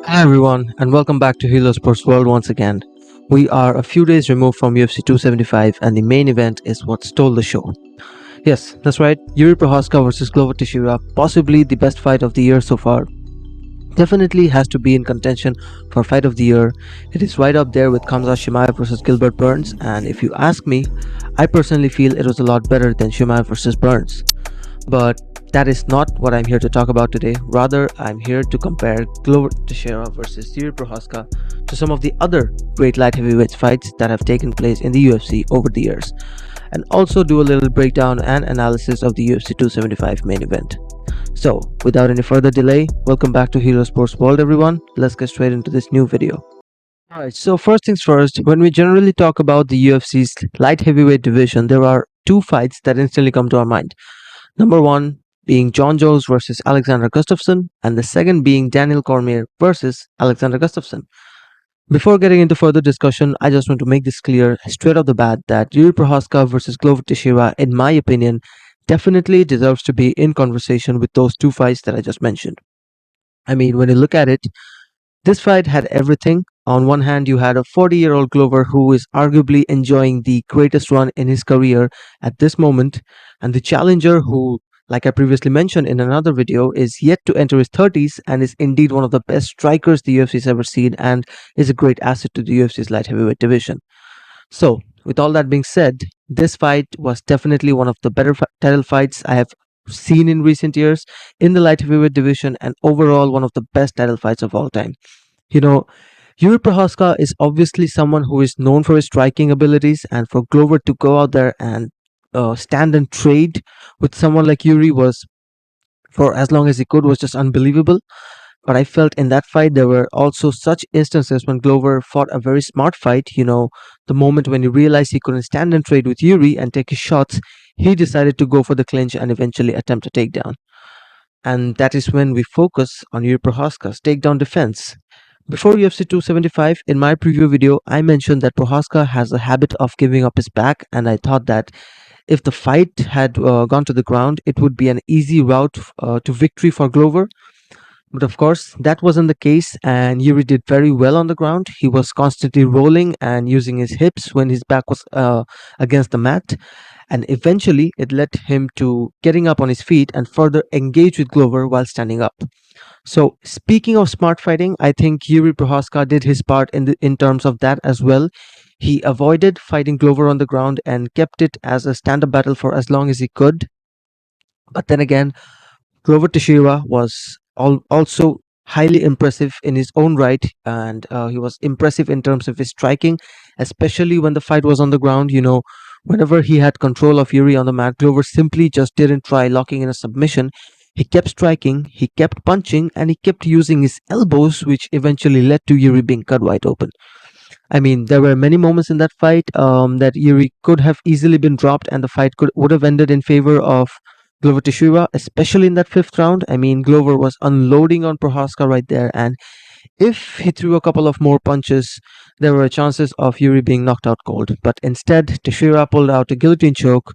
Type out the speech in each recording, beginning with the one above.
Hi everyone, and welcome back to Halo Sports World once again. We are a few days removed from UFC 275, and the main event is what stole the show. Yes, that's right, Jiri Prochazka versus Glover Teixeira, possibly the best fight of the year so far. Definitely has to be in contention for Fight of the Year. It is right up there with Khamzat Chimaev versus Gilbert Burns, and if you ask me, I personally feel it was a lot better than Chimaev versus Burns. But that is not what I'm here to talk about today. Rather, I'm here to compare Glover Teixeira versus Jiri Prochazka to some of the other great light heavyweight fights that have taken place in the UFC over the years, and also do a little breakdown and analysis of the UFC 275 main event. So, without any further delay, welcome back to Hero Sports World, everyone. Let's get straight into this new video. Alright, so first things first, when we generally talk about the UFC's light heavyweight division, there are two fights that instantly come to our mind. Number one being Jon Jones versus Alexander Gustafsson, and the second being Daniel Cormier versus Alexander Gustafsson. Before getting into further discussion, I just want to make this clear straight off the bat that Jiri Prochazka versus Glover Teixeira, in my opinion, definitely deserves to be in conversation with those two fights that I just mentioned. I mean, when you look at it, this fight had everything. On one hand, you had a 40-year-old Glover who is arguably enjoying the greatest run in his career at this moment, and the challenger who, like I previously mentioned in another video, is yet to enter his 30s and is indeed one of the best strikers the UFC's ever seen and is a great asset to the UFC's light heavyweight division. So, with all that being said, this fight was definitely one of the better title fights I have seen in recent years in the light heavyweight division, and overall one of the best title fights of all time. You know, Yuri Prohaska is obviously someone who is known for his striking abilities, and for Glover to go out there and stand and trade with someone like Yuri was, for as long as he could, was just unbelievable. But I felt in that fight there were also such instances when Glover fought a very smart fight. The moment when he realized he couldn't stand and trade with Yuri and take his shots, he decided to go for the clinch and eventually attempt a takedown. And that is when we focus on Yuri Prohaska's takedown defense. Before UFC 275, in my preview video, I mentioned that Prohaska has a habit of giving up his back, and I thought that if the fight had gone to the ground, it would be an easy route to victory for Glover. But of course, that wasn't the case, and Yuri did very well on the ground. He was constantly rolling and using his hips when his back was against the mat, and eventually it led him to getting up on his feet and further engage with Glover while standing up. So, speaking of smart fighting, I think Yuri Prohaska did his part in terms of that as well. He avoided fighting Glover on the ground and kept it as a stand-up battle for as long as he could. But then again, Glover Teixeira was also highly impressive in his own right, and he was impressive in terms of his striking, especially when the fight was on the ground. Whenever he had control of Yuri on the mat, Glover simply just didn't try locking in a submission. He kept striking, he kept punching, and he kept using his elbows, which eventually led to Yuri being cut wide open. I mean, there were many moments in that fight that Yuri could have easily been dropped, and the fight would have ended in favor of Glover Teixeira, especially in that fifth round. I mean, Glover was unloading on Prohaska right there, and if he threw a couple of more punches, there were chances of Yuri being knocked out cold. But instead, Teixeira pulled out a guillotine choke,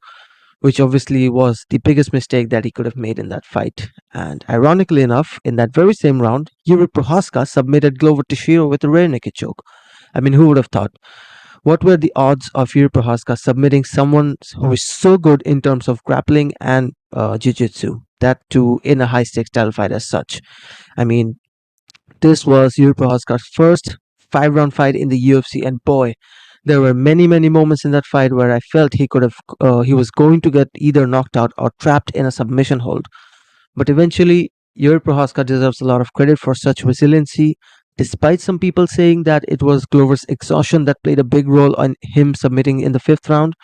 which obviously was the biggest mistake that he could have made in that fight. And ironically enough, in that very same round, Yuri Prohaska submitted Glover Teixeira with a rear naked choke. I mean, who would have thought? What were the odds of Yuri Prohaska submitting someone who is so good in terms of grappling and jiu-jitsu? That too in a high-stakes title fight as such. I mean, this was Yuri Prohaska's first five-round fight in the UFC, and boy, there were many, many moments in that fight where I felt he was going to get either knocked out or trapped in a submission hold. But eventually, Yuri Prohaska deserves a lot of credit for such resiliency, despite some people saying that it was Glover's exhaustion that played a big role on him submitting in the fifth round.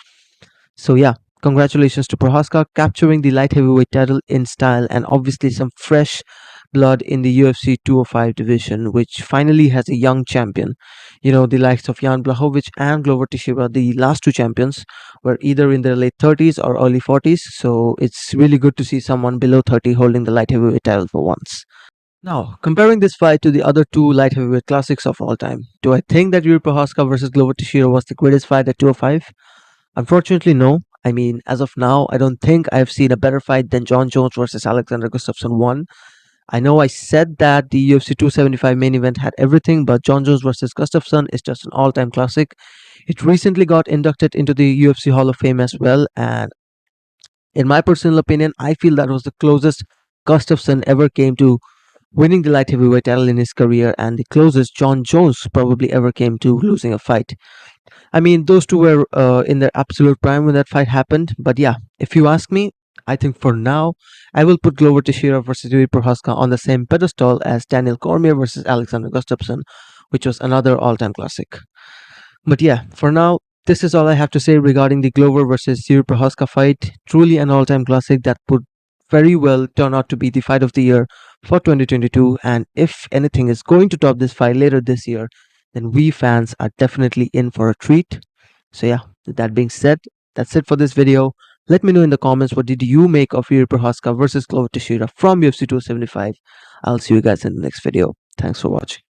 So yeah, congratulations to Prohaska capturing the light heavyweight title in style, and obviously some fresh blood in the UFC 205 division, which finally has a young champion. The likes of Jan Blachowicz and Glover Teixeira, the last two champions, were either in their late 30s or early 40s. So it's really good to see someone below 30 holding the light heavyweight title for once. Now, comparing this fight to the other two light heavyweight classics of all time, do I think that Yuri Prohaska versus Glover Teixeira was the greatest fight at 205? Unfortunately, no. I mean, as of now, I don't think I've seen a better fight than Jon Jones versus Alexander Gustafsson 1. I know I said that the UFC 275 main event had everything, but Jon Jones versus Gustafsson is just an all-time classic. It recently got inducted into the UFC Hall of Fame as well, and in my personal opinion, I feel that was the closest Gustafsson ever came to winning the light heavyweight title in his career, and the closest Jon Jones probably ever came to losing a fight. I mean, those two were in their absolute prime when that fight happened. But yeah, if you ask me, I think for now, I will put Glover Teixeira versus Jiri Prochazka on the same pedestal as Daniel Cormier versus Alexander Gustafsson, which was another all-time classic. But yeah, for now, this is all I have to say regarding the Glover versus Jiri Prochazka fight. Truly an all-time classic that would very well turn out to be the fight of the year for 2022. And if anything is going to top this fight later this year, then we fans are definitely in for a treat. So yeah, with that being said, that's it for this video. Let me know in the comments what did you make of Jiri Prochazka versus Glover Teixeira from UFC 275. I'll see you guys in the next video. Thanks for watching.